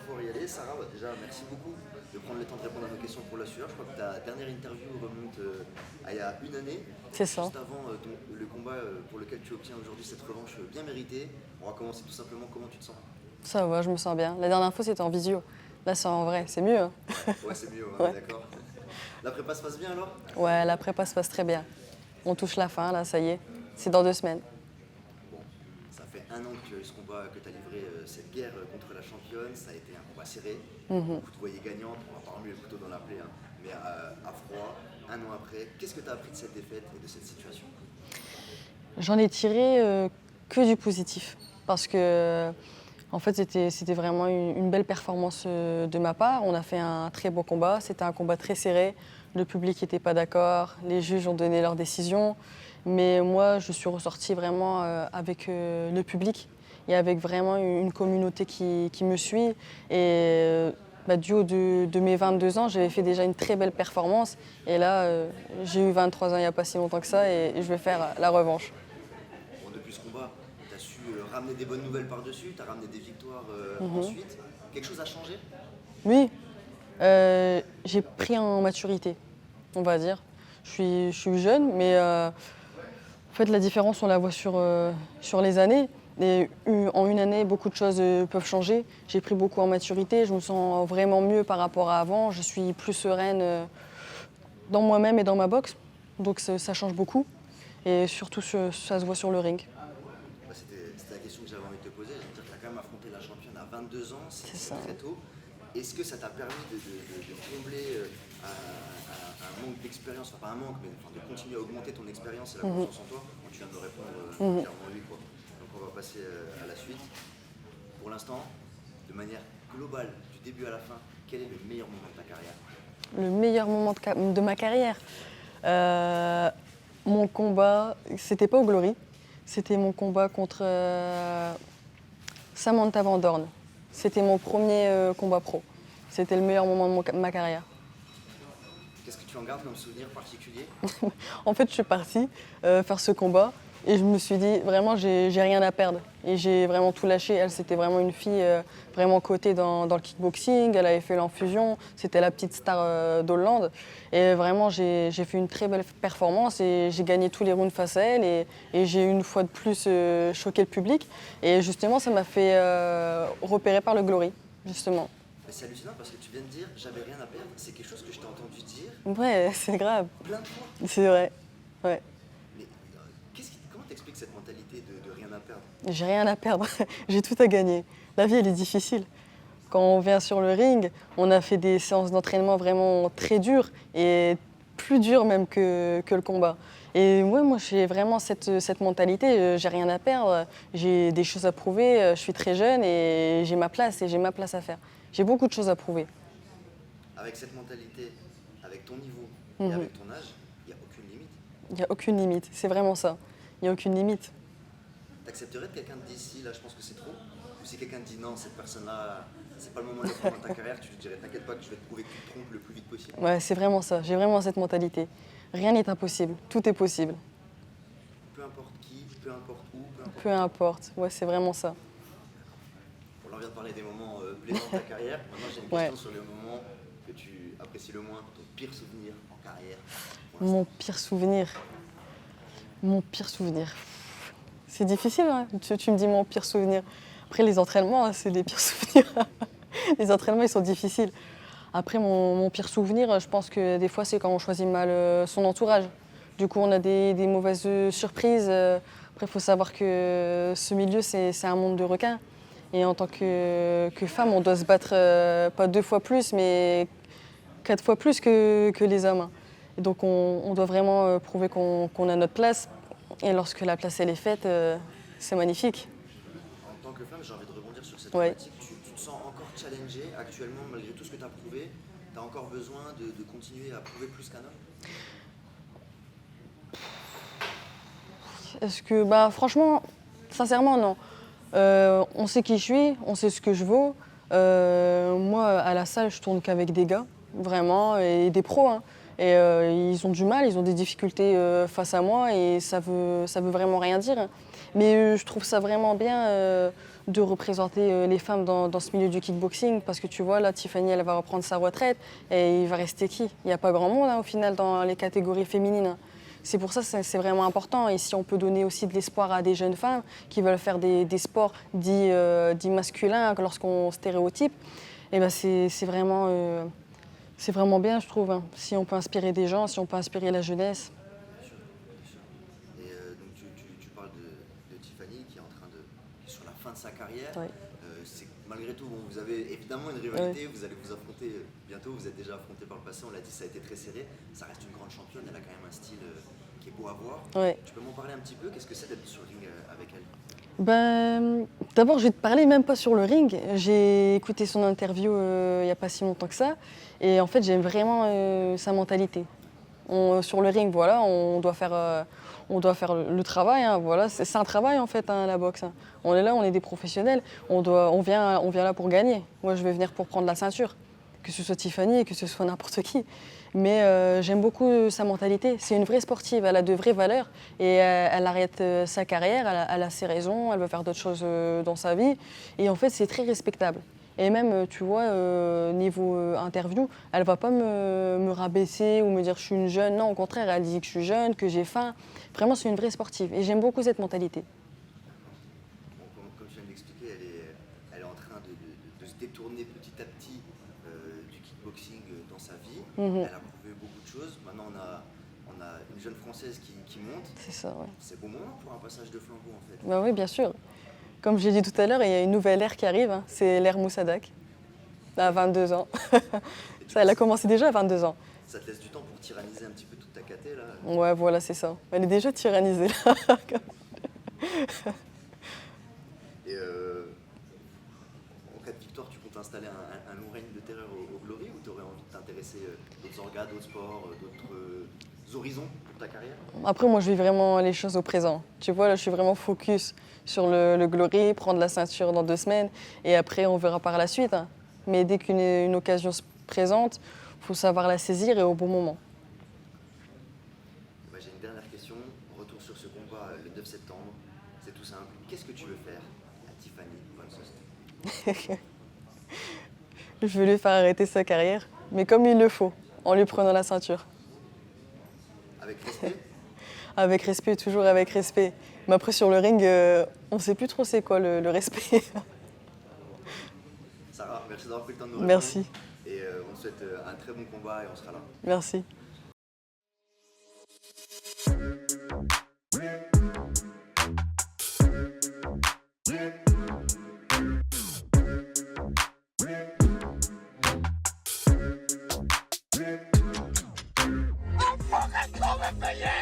pouvoir y aller. Sarah, déjà, merci beaucoup de prendre le temps de répondre à nos questions pour la sueur. Je crois que ta dernière interview remonte à il y a une année, C'est ça. juste avant le combat pour lequel tu obtiens aujourd'hui cette revanche bien méritée. On va commencer tout simplement. Comment tu te sens? Ça va, je me sens bien. La dernière fois, c'était en visio. Là, c'est en vrai, c'est mieux. Hein. Ouais, c'est mieux, Ouais. d'accord. La prépa se passe bien alors? Ouais, la prépa se passe très bien. On touche la fin, là, ça y est. C'est dans 2 semaines. Bon, ça fait un an que tu as eu ce combat, que tu as livré cette guerre contre la championne. Ça a été un combat serré. Beaucoup te voyaient gagnante. On va pas remuer le couteau dans la plaie, hein. Mais à froid, un an après, qu'est-ce que tu as appris de cette défaite et de cette situation? J'en ai tiré que du positif. Parce que, en fait, c'était vraiment une belle performance de ma part. On a fait un très beau combat. C'était un combat très serré. Le public n'était pas d'accord. Les juges ont donné leur décision. Mais moi, je suis ressortie vraiment avec le public et avec vraiment une communauté qui me suit. Et du haut de mes 22 ans, j'avais fait déjà une très belle performance. Et là, j'ai eu 23 ans il n'y a pas si longtemps que ça et je vais faire la revanche. Bon, depuis ce combat, tu as su ramener des bonnes nouvelles par-dessus, tu as ramené des victoires ensuite. Quelque chose a changé? Oui, j'ai pris en maturité, on va dire. Je suis jeune, mais en fait, la différence, on la voit sur les années. Et en une année, beaucoup de choses peuvent changer. J'ai pris beaucoup en maturité, je me sens vraiment mieux par rapport à avant. Je suis plus sereine dans moi-même et dans ma boxe. Donc ça change beaucoup. Et surtout, ça se voit sur le ring. Bah, c'était la question que j'avais envie de te poser. Je veux dire, tu as quand même affronté la championne à 22 ans, C'est c'est ça. très tôt. Est-ce que ça t'a permis de combler un manque d'expérience, enfin pas un manque, mais enfin, de continuer à augmenter ton expérience et la confiance en toi? Bon, tu viens de me répondre clairement oui, quoi. Donc on va passer à la suite. Pour l'instant, de manière globale, du début à la fin, quel est le meilleur moment de ta carrière? Le meilleur moment de ma carrière. Mon combat, c'était pas au Glory, c'était mon combat contre Samantha Van Dorn. C'était mon premier combat pro. C'était le meilleur moment de ma carrière. Qu'est-ce que tu en gardes comme souvenir particulier? En fait, je suis partie faire ce combat et je me suis dit vraiment, j'ai rien à perdre. Et j'ai vraiment tout lâché. Elle, c'était vraiment une fille vraiment cotée dans le kickboxing. Elle avait fait l'infusion. C'était la petite star d'Hollande. Et vraiment, j'ai fait une très belle performance et j'ai gagné tous les rounds face à elle. Et j'ai une fois de plus choqué le public. Et justement, ça m'a fait repérer par le Glory, justement. Mais c'est hallucinant parce que tu viens de dire j'avais rien à perdre. C'est quelque chose que je t'ai entendu dire Ouais, c'est grave. plein de fois. C'est vrai. Ouais. Mais comment t'expliques cette mentalité de rien à perdre? J'ai rien à perdre, j'ai tout à gagner. La vie, elle est difficile. Quand on vient sur le ring, on a fait des séances d'entraînement vraiment très dures et plus dures même que le combat. Et ouais, moi, j'ai vraiment cette mentalité, j'ai rien à perdre, j'ai des choses à prouver, je suis très jeune et j'ai ma place à faire. J'ai beaucoup de choses à prouver. Avec cette mentalité, avec ton niveau et avec ton âge, il n'y a aucune limite. Il n'y a aucune limite, c'est vraiment ça. Il n'y a aucune limite. T'accepterais de quelqu'un te dise si là je pense que c'est trop? Ou si quelqu'un te dit non, cette personne-là, c'est pas le moment de le prendre dans ta carrière, tu lui dirais t'inquiète pas que je vais te prouver que tu te trompes le plus vite possible. Ouais, c'est vraiment ça, j'ai vraiment cette mentalité. Rien n'est impossible, tout est possible. Peu importe qui, peu importe où, peu importe. Peu importe, ouais, c'est vraiment ça. Bon, là on vient de parler des moments plaisants de ta carrière. Maintenant j'ai une Ouais. question sur les moments que tu apprécies le moins, ton pire souvenir en carrière. Mon pire souvenir. Mon pire souvenir. C'est difficile, hein. Tu me dis mon pire souvenir. Après, les entraînements, hein, c'est les pires souvenirs. Les entraînements, ils sont difficiles. Après, mon pire souvenir, je pense que des fois, c'est quand on choisit mal son entourage. Du coup, on a des mauvaises surprises. Après, il faut savoir que ce milieu, c'est un monde de requins. Et en tant que femme, on doit se battre pas 2 fois plus, mais 4 fois plus que les hommes, hein. Et donc on doit vraiment prouver qu'on a notre place. Et lorsque la place elle est faite, c'est magnifique. En tant que femme, j'ai envie de rebondir sur cette Ouais. thématique. Tu te sens encore challengée actuellement malgré tout ce que tu as prouvé? Tu as encore besoin de continuer à prouver plus qu'un homme? Est-ce que, franchement, sincèrement, non. On sait qui je suis, on sait ce que je vaux. Moi, à la salle, je tourne qu'avec des gars, vraiment, et des pros, hein. Et ils ont du mal, ils ont des difficultés face à moi et ça veut vraiment rien dire, hein. Mais je trouve ça vraiment bien de représenter les femmes dans ce milieu du kickboxing. Parce que tu vois, là, Tiffany, elle va reprendre sa retraite et il va rester qui? Il n'y a pas grand monde au final dans les catégories féminines. C'est pour ça que c'est vraiment important. Et si on peut donner aussi de l'espoir à des jeunes femmes qui veulent faire des sports dits masculins lorsqu'on stéréotype, eh ben c'est vraiment bien, je trouve. Si on peut inspirer des gens, si on peut inspirer la jeunesse. Bien sûr, bien sûr. Et donc tu parles de Tiffany qui est en train qui est sur la fin de sa carrière. Ouais. Malgré tout, bon, vous avez évidemment une rivalité, vous allez vous affronter bientôt, vous êtes déjà affronté par le passé, on l'a dit, ça a été très serré. Ça reste une grande championne, elle a quand même un style qui est beau à voir. Ouais. Tu peux m'en parler un petit peu? Qu'est-ce que c'est d'être sur le ring avec elle? Ben, d'abord, je vais te parler même pas sur le ring. J'ai écouté son interview il n'y a pas si longtemps que ça. Et en fait, j'aime vraiment sa mentalité. Sur le ring, voilà, on doit faire le travail. Voilà. C'est un travail en fait, la boxe. On est là, on est des professionnels. On vient là pour gagner. Moi, je vais venir pour prendre la ceinture. Que ce soit Tiffany, que ce soit n'importe qui. Mais j'aime beaucoup sa mentalité. C'est une vraie sportive, elle a de vraies valeurs et elle arrête sa carrière, elle a ses raisons, elle veut faire d'autres choses dans sa vie. Et en fait, c'est très respectable. Et même, tu vois, niveau interview, elle ne va pas me rabaisser ou me dire que je suis une jeune. Non, au contraire, elle dit que je suis jeune, que j'ai faim. Vraiment, c'est une vraie sportive et j'aime beaucoup cette mentalité. Bon, comme tu viens de l'expliquer, elle est en train de se détourner petit à petit du kickboxing dans sa vie. Elle a prouvé beaucoup de choses. Maintenant, on a une jeune Française qui monte. C'est ça, ouais. C'est bon moment pour un passage de flambeau, en fait. Bah oui, bien sûr. Comme j'ai dit tout à l'heure, il y a une nouvelle ère qui arrive. C'est l'ère Moussadak, à 22 ans. Ça, elle a commencé déjà à 22 ans. Ça te laisse du temps pour tyranniser un petit peu toute ta caté, là? Ouais, voilà, c'est ça. Elle est déjà tyrannisée, là. Et en cas de victoire, tu comptes installer un long règne de terreur au Glory ou tu aurais envie de t'intéresser d'autres orgas, d'autres sports, d'autres horizons pour ta carrière? Après, moi, je vis vraiment les choses au présent. Tu vois, là, je suis vraiment focus sur le Glory, prendre la ceinture dans 2 semaines. Et après, on verra par la suite. Mais dès qu'une occasion se présente, il faut savoir la saisir et au bon moment. Bah, j'ai une dernière question. Retour sur ce combat le 9 septembre. C'est tout simple. Qu'est-ce que tu veux faire à Tiffany Van Soest? Je veux lui faire arrêter sa carrière, mais comme il le faut, en lui prenant la ceinture. Avec respect? Avec respect, toujours avec respect. Mais après, sur le ring, on ne sait plus trop c'est quoi le respect. Sarah, merci d'avoir pris le temps de nous répondre. Merci. Et on te souhaite un très bon combat et on sera là. Merci. I'm fucking coming for you!